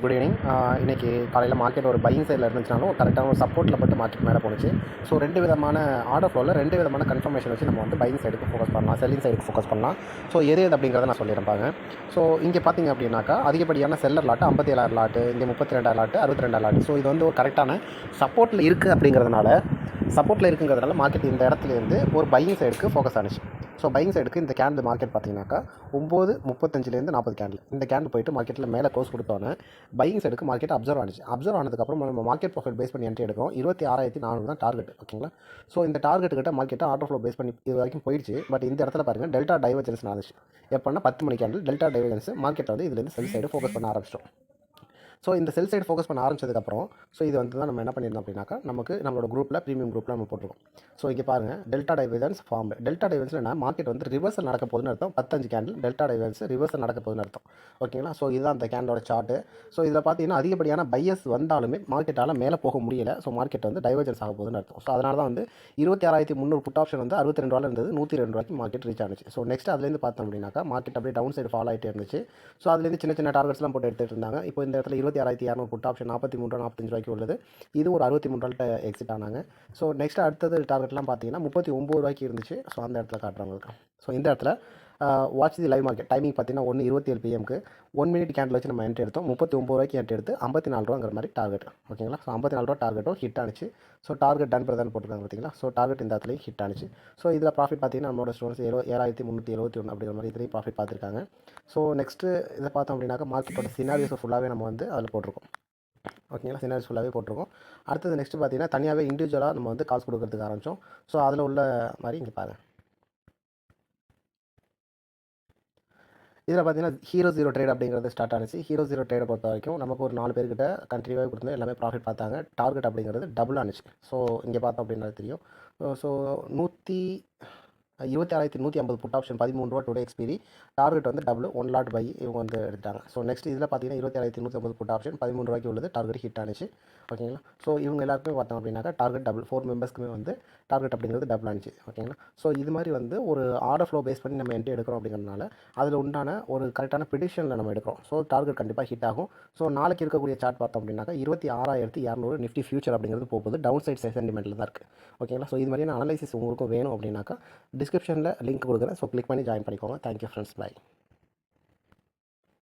Good evening. இன்றைக்கி காலையில் market ஒரு பையிங் சைடில் இருந்துச்சுனாலும் கரெக்டான ஒரு சப்போர்ட்டில் பட்டு மார்க்கெட் மேலே போணுச்சு. ஸோ 2 விதமான ஆர்டர் ஃப்ளோவில் 2 விதமான கன்ஃபர்மேஷன் வச்சு நம்ம வந்து பையிங் சைடுக்கு ஃபோக்கஸ் பண்ணலாம், செல்லிங் சைடுக்கு ஃபோக்கஸ் பண்ணலாம். ஸோ எது அப்படிங்கிறத நான் சொல்லியிருப்பாங்க. ஸோ இங்கே பார்த்தீங்க அப்படின்னாக்கா அதிகப்படியான செல்லர் லாட்டு 57,000 லாட்டு, இங்கே 32,000 லாட்டு, 62,000 லாட்டு. ஸோ இது வந்து ஒரு கரெக்டான சப்போர்ட்டில் இருக்குது அப்படிங்கிறதுனால மார்க்கெட் இந்த இடத்துலேருந்து ஒரு பையிங் சைடுக்கு ஃபோக்கஸ் ஆனிச்சு. ஸோ பையிங் சைடுக்கு இந்த கேண்டில் மார்க்கெட் பார்த்தீங்கன்னாக்கா 9:35 40 கேண்டில் இந்த கேண்டில் போயிட்டு மார்க்கெட்டில் மேலே க்ளோஸ் கொடுத்தோன்னே பையிங் சைடுக்கு மார்க்கெட் அப்சர்வ் ஆனிச்சு. அப்சர்வ் ஆனதுக்கப்புறம் நம்ம மார்க்கெட் ப்ரொஃபைல் பேஸ் பண்ணி என்ட்ரி எடுக்கிறோம். 26,400 தான் டார்கெட். ஓகேங்களா? ஸோ இந்த டார்கெட் கிட்ட மார்க்கெட்டை ஆர்டர் ஃப்ளோ பேஸ் பண்ணி இது வரைக்கும் போயிடுச்சு. பட் இந்த இடத்துல பாருங்கள் டெல்டா டைவர்ஜன்ஸ் நடந்துச்சு. எப்போனா 10 மணி கேண்டில் டெல்டா டைவர்ஜன்ஸ் மார்க்கெட்டை வந்து இதுலேருந்து செல் சைடு ஃபோக்கஸ் பண்ண ஆரம்பிச்சிட்டோம். ஸோ இந்த செல் சைடு ஃபோக்கஸ் பண்ண ஆரம்பிச்சதுக்கப்புறம் இது வந்து தான் நம்ம என்ன பண்ணியிருந்தோம் அப்படின்னாக்கா நம்மளோட குரூப்பில் ப்ரீமியம் குரூப்பில் நம்ம போட்டிருக்கோம். ஸோ இங்கே பாருங்கள் delta divergence form. Delta divergence என்ன மார்க்கெட் வந்து ரிவர்சல் நடக்க போகுதுன்னு அர்த்தம். 15 கேண்டில் டெல்டா டைவர்ஜன்ஸ் ரிவர்சல் நடக்க போகுதுன்னு அர்த்தம். ஓகேங்களா? ஸோ இதுதான் அந்த கேண்டோட சார்ட்டு. ஸோ இதில் பார்த்தீங்கன்னா அதிகப்படியான பையஸ் வந்தாலுமே மார்க்கெட்டால் மேலே போக முடியலை. ஸோ மார்க்கெட் வந்து டைவர்ஜன்ஸ் ஆக போகுதுன்னு அர்த்தம். ஸோ அதனால தான் வந்து 26,300 புட் ஆப்ஷன் வந்து 62 ரூபாயில் இருந்தது 102 ரூபாய்க்கு மார்க்கெட் ரீச் ஆனிச்சு. ஸோ நெக்ஸ்ட் அதுலேருந்து பார்த்தோம் அப்படின்னாக்கா மார்க்கெட் அப்படியே டவுன் சைடு ஃபால் ஆகிட்டே இருந்துச்சு. ஸோ அதுலேருந்து சின்ன சின்ன டார்கெட்ஸ்லாம் போட்டு எடுத்துகிட்டு இருந்தாங்க. இப்போ இந்த இடத்துல 26,200 புட் ஆப்ஷன் 43 45 ரூபாய்க்கு உள்ளது. இது ஒரு 63 ரூபாய்ட்ட எக்ஸிட் ஆனாங்க. ஸோ நெக்ஸ்ட் அடுத்தது டார்கெட்லாம் பார்த்தீங்கன்னா 39 ரூபாய்க்கு இருந்துச்சு. ஸோ அந்த இடத்துல காட்டுறவங்களுக்கு ஸோ இந்த இடத்துல watch the live market timing பார்த்தீங்கன்னா 1:27 PM 1 மினிட் கேண்டில் வச்சு நம்ம என்ட்ரி எடுத்தோம். 39 ரூபாய்க்கு என்ட்ரி எடுத்து 54 ரூபாங்கிற மாதிரி டார்கெட். ஓகேங்களா? ஸோ 54 ரூபா டார்கெட்டும் ஹிட் ஆனிச்சு. ஸோ டார்கெட் டன் பிரதான் போட்டுருக்காங்க பார்த்தீங்களா? ஸோ டார்கெட் இந்த இடத்துலையும் ஹிட் ஆனிச்சு. ஸோ இதில் ப்ராஃபிட் பார்த்தீங்கன்னா நம்மளோட ஸ்டூடெண்ட்ஸ் 7,371 அப்படிங்கிற மாதிரி இதுலேயும் ப்ராஃபிட் பார்த்துருக்காங்க. ஸோ நெக்ஸ்ட்டு இதை பார்த்தோம் அப்படின்னாக்கா மார்க்கெட்டோட சினாரியோஸ் ஃபுல்லாகவே நம்ம வந்து அதில் போட்டிருக்கோம். ஓகேங்களா? சினாரியோஸ் ஃபுல்லாகவே போட்டிருக்கோம். அடுத்தது நெக்ஸ்ட்டு பார்த்தீங்கன்னா தனியாகவே இண்டிவிஜுவலாக நம்ம வந்து காசு கொடுக்கறதுக்கு ஆரம்பித்தோம். ஸோ அதில் உள்ள மாதிரி இங்கே பாருங்கள். இதில் பார்த்தீங்கன்னா ஹீரோ ஜீரோ ட்ரேட் அப்படிங்கிறது ஸ்டார்ட் ஆனிச்சு. ஹீரோ ஜீரோ ட்ரேடை பொறுத்த வரைக்கும் நமக்கு ஒரு 4 பேர்கிட்ட கண்டினியூவாக கொடுத்து எல்லாமே ப்ராஃபிட் பார்த்தாங்க. டார்கெட் அப்படிங்கிறது டபுள் ஆனிச்சு. ஸோ இங்கே பார்த்தோம் அப்படின்றது தெரியும். ஸோ 26,150 புட் ஆப்ஷன் 13 ரூபா டுடே எக்ஸ்பீரி. டார்கெட் வந்து டபுள் 1 லாட் பை இவங்க வந்து எடுத்தாங்க. ஸோ நெக்ஸ்ட் இதில் பார்த்தீங்கன்னா 26,150 புட் ஆப்ஷன் 13 ரூபாய்க்கு உள்ளது டார்கெட் ஹிட் ஆனிச்சு. ஓகேங்களா? ஸோ இவங்க எல்லாருக்குமே பார்த்தோம் அப்படின்னாக்கா டார்கெட் டபுள் 4 மெம்பர்ஸ்க்குமே வந்து டார்கெட் அப்படிங்கிறது டபுள் ஆனிச்சு. ஓகேங்களா? ஸோ இது மாதிரி வந்து ஒரு ஆர்டர் ஃப்ளோ பேஸ் பண்ணி நம்ம என்ட்ரி எடுக்கிறோம் அப்படிங்கிறதுனால அதில் உண்டான ஒரு கரெக்டான ப்ரிடிக்ஷனில் நம்ம எடுக்கிறோம். ஸோ டார்கெட் கண்டிப்பாக ஹிட் ஆகும். ஸோ நாளைக்கு இருக்கக்கூடிய சார்ட் பார்த்தோம் அப்படின்னாக்கா 26,200 நிஃப்டி ஃபியூச்சர் அப்படிங்கிறது போகுது டவுன் சைட் சென்டிமெண்ட்டில் தான் இருக்குது. ஓகேங்களா? ஸோ இது மாதிரியான அனலைசிஸ் உங்களுக்கும் வேணும் அப்படின்னாக்கா டிஸ்கிரிப்ஷனில் லிங்க் கொடுக்குறேன். ஸோ கிளிக் பண்ணி ஜாயின் பண்ணிக்கோங்க. Thank you friends. பை.